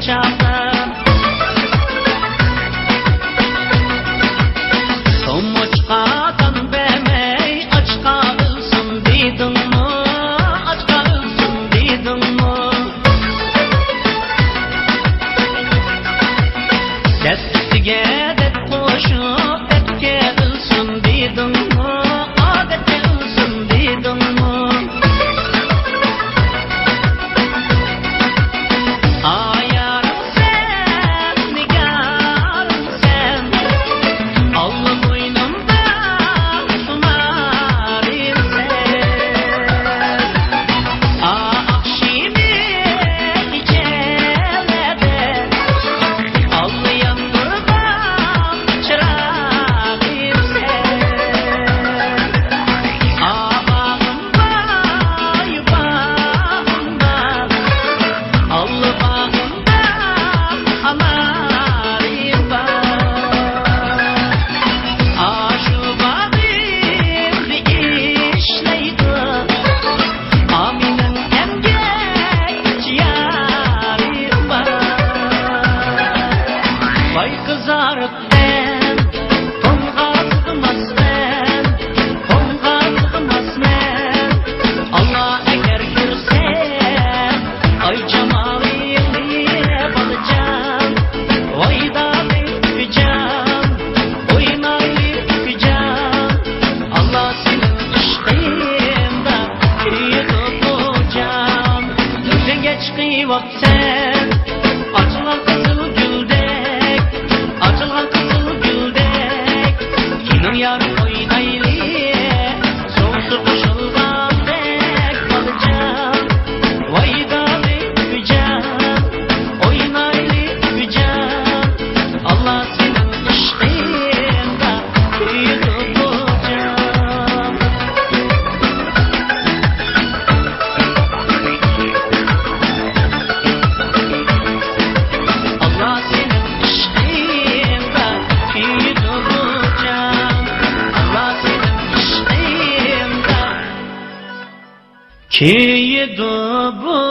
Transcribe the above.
çağda. Tomoçkadan vermey aç kalsın dedin mi? Aç kalsın dedin mi? Destiga deb qo'shib etga ilsin dedin mi? Odatga ilsin dedin mi? Ayarim sen, nigarim sen, Allah bo'ynimda sumarim sen. Akşimi kecelerde Allah yandırgan çırağım sen. Bağımda yuvamda Allah bağımda anarim var. Aşu badim bir işleydi Aminin emgek ciğerim var. Vay kızarıp ben Tomğazgımaz ben Tomğazgımaz ben Allah eğer görsem ay cemalini balacağım. Vay da öpeceğim, oynayıp öpeceğim. Allah senin aşkında kıyıp olacağım. Sen geç kıyıp sen açılan kızıl güldek, açılan kızıl güldek. Kimin yarı oynayıp soğusu koşuldan dek balacağım. Vay da öpeceğim, oynayıp öpeceğim. Allah senin aşkında kıyıp olacağım. Allah senin aşkında kıyıp olacağım. Allah senin aşkında kıyıp olacağım.